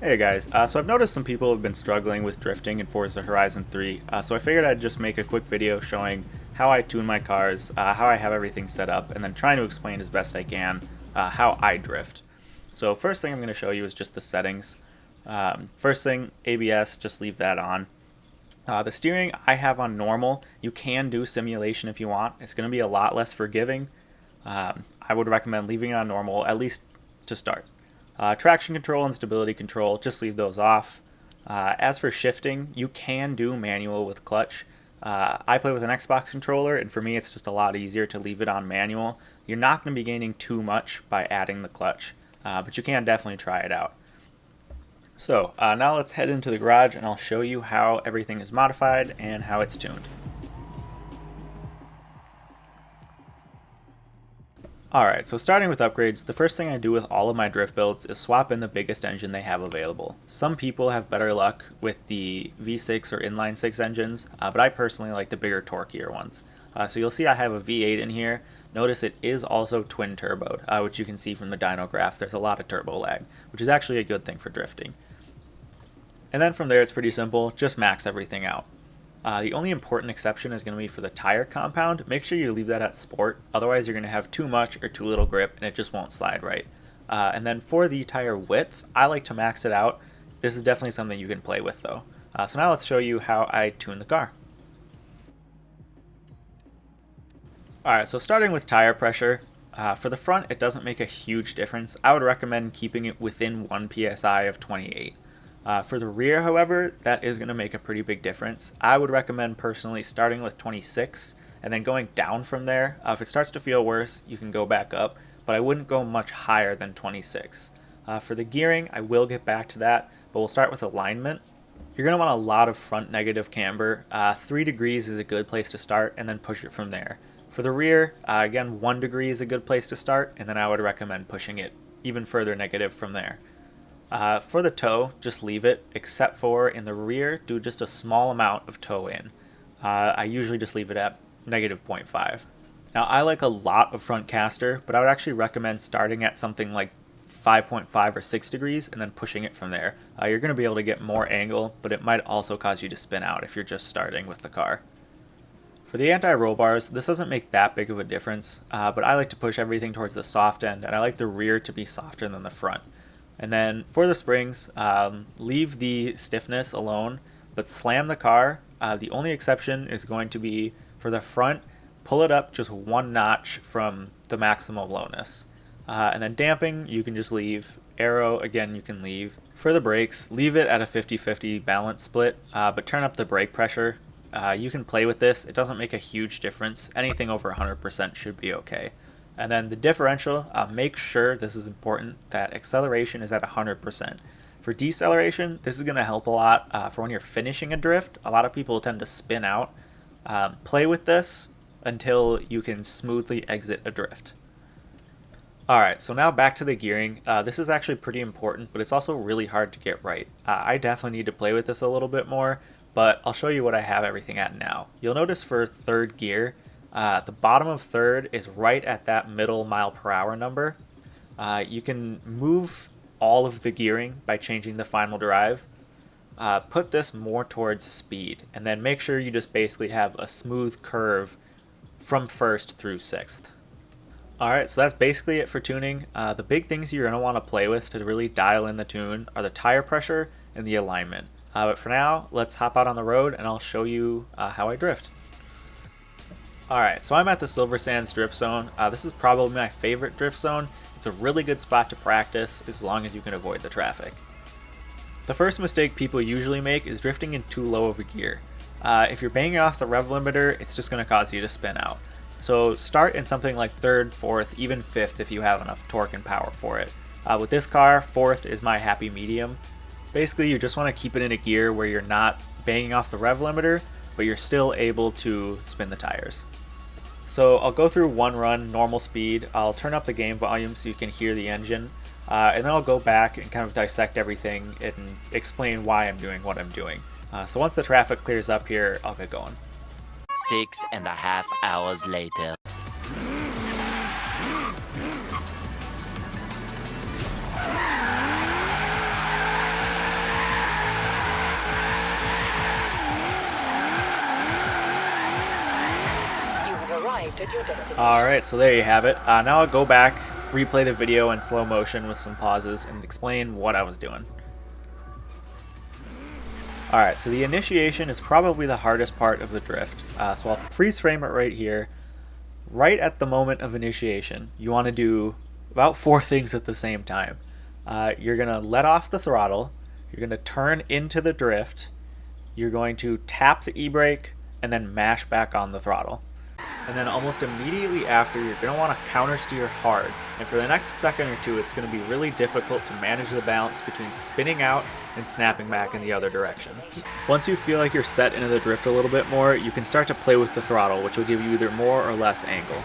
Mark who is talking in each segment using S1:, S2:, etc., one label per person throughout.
S1: Hey guys, so I've noticed some people have been struggling with drifting in Forza Horizon 3, so I figured I'd just make a quick video showing how I tune my cars, how I have everything set up, and then trying to explain as best I can how I drift. So first thing I'm going to show you is just the settings. First thing, ABS, just leave that on. The steering I have on normal. You can do simulation if you want. It's going to be a lot less forgiving. I would recommend leaving it on normal, at least to start. Traction control and stability control, just leave those off. As for shifting, you can do manual with clutch. I play with an Xbox controller, and for me it's just a lot easier to leave it on manual. You're not going to be gaining too much by adding the clutch, but you can definitely try it out. So now let's head into the garage and I'll show you how everything is modified and how it's tuned. Alright, so starting with upgrades, the first thing I do with all of my drift builds is swap in the biggest engine they have available. Some people have better luck with the V6 or inline 6 engines, but I personally like the bigger, torquier ones. So you'll see I have a V8 in here. Notice it is also twin turboed, which you can see from the dyno graph. There's a lot of turbo lag, which is actually a good thing for drifting. And then from there it's pretty simple, just max everything out. The only important exception is going to be for the tire compound. Make sure you leave that at sport, otherwise you're going to have too much or too little grip and it just won't slide right. And then for the tire width, I like to max it out. This is definitely something you can play with though. So now let's show you how I tune the car. Alright, so starting with tire pressure, for the front it doesn't make a huge difference. I would recommend keeping it within 1 psi of 28. For the rear, however, that is going to make a pretty big difference. I would recommend personally starting with 26 and then going down from there. If it starts to feel worse, you can go back up, but I wouldn't go much higher than 26. For the gearing, I will get back to that, but we'll start with alignment. You're going to want a lot of front negative camber. 3 degrees is a good place to start, and then push it from there. For the rear, again, 1 degree is a good place to start, and then I would recommend pushing it even further negative from there. For the toe, just leave it, except for in the rear, do just a small amount of toe in. I usually just leave it at negative 0.5. Now I like a lot of front caster, but I would actually recommend starting at something like 5.5 or 6 degrees and then pushing it from there. You're going to be able to get more angle, but it might also cause you to spin out if you're just starting with the car. For the anti-roll bars, this doesn't make that big of a difference, but I like to push everything towards the soft end, and I like the rear to be softer than the front. And then for the springs, leave the stiffness alone, but slam the car. The only exception is going to be for the front, pull it up just 1 notch from the maximal lowness. And then damping, you can just leave. Aero, again, you can leave. For the brakes, leave it at a 50-50 balance split, but turn up the brake pressure. You can play with this. It doesn't make a huge difference. Anything over 100% should be okay. And then the differential, make sure, this is important, that acceleration is at 100%. For deceleration, this is going to help a lot for when you're finishing a drift. A lot of people tend to spin out. Play with this until you can smoothly exit a drift. Alright, so now back to the gearing. This is actually pretty important, but it's also really hard to get right. I definitely need to play with this a little bit more, but I'll show you what I have everything at now. You'll notice for third gear, the bottom of third is right at that middle mile/hour number. You can move all of the gearing by changing the final drive. Put this more towards speed, and then make sure you just basically have a smooth curve from first through sixth. Alright, so that's basically it for tuning. The big things you're going to want to play with to really dial in the tune are the tire pressure and the alignment. But for now, let's hop out on the road and I'll show you how I drift. Alright, so I'm at the Silver Sands drift zone. This is probably my favorite drift zone. It's a really good spot to practice as long as you can avoid the traffic. The first mistake people usually make is drifting in too low of a gear. If you're banging off the rev limiter, it's just going to cause you to spin out. So start in something like 3rd, 4th, even 5th if you have enough torque and power for it. With this car, 4th is my happy medium. Basically, you just want to keep it in a gear where you're not banging off the rev limiter, but you're still able to spin the tires. So I'll go through one run, normal speed. I'll turn up the game volume so you can hear the engine. And then I'll go back and kind of dissect everything and explain why I'm doing what I'm doing. So once the traffic clears up here, I'll get going.
S2: 6.5 hours later.
S3: entered your destination.
S1: Alright, so there you have it. Now I'll go back, replay the video in slow motion with some pauses, and explain what I was doing. Alright, so the initiation is probably the hardest part of the drift. So I'll freeze frame it right here. Right at the moment of initiation, you want to do about 4 things at the same time. You're going to let off the throttle, you're going to turn into the drift, you're going to tap the e-brake, and then mash back on the throttle. And then almost immediately after, you're going to want to counter steer hard. And for the next second or two, it's going to be really difficult to manage the balance between spinning out and snapping back in the other direction. Once you feel like you're set into the drift a little bit more, you can start to play with the throttle, which will give you either more or less angle.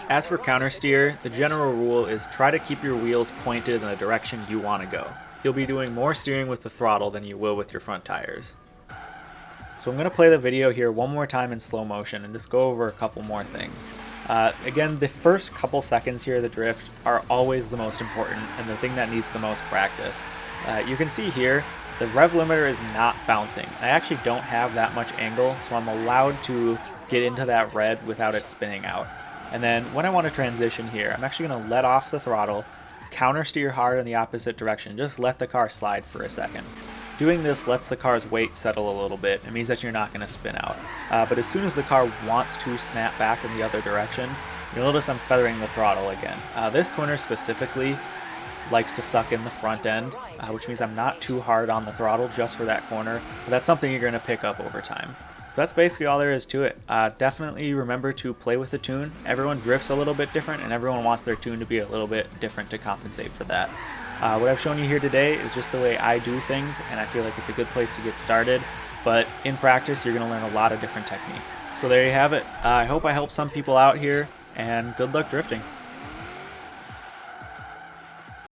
S1: As for counter steer, the general rule is try to keep your wheels pointed in the direction you want to go. You'll be doing more steering with the throttle than you will with your front tires. So I'm going to play the video here one more time in slow motion and just go over a couple more things. Again, the first couple seconds here of the drift are always the most important and the thing that needs the most practice. You can see here, the rev limiter is not bouncing. I actually don't have that much angle, so I'm allowed to get into that red without it spinning out. And then when I want to transition here, I'm actually going to let off the throttle, counter steer hard in the opposite direction, just let the car slide for a second. Doing this lets the car's weight settle a little bit. It means that you're not going to spin out. But as soon as the car wants to snap back in the other direction, you'll notice I'm feathering the throttle again. This corner specifically likes to suck in the front end, which means I'm not too hard on the throttle just for that corner. But that's something you're going to pick up over time. So that's basically all there is to it. Definitely remember to play with the tune. Everyone drifts a little bit different, and everyone wants their tune to be a little bit different to compensate for that. What I've shown you here today is just the way I do things, and I feel like it's a good place to get started, but in practice you're going to learn a lot of different techniques. So there you have it. I hope I helped some people out here, and good luck drifting.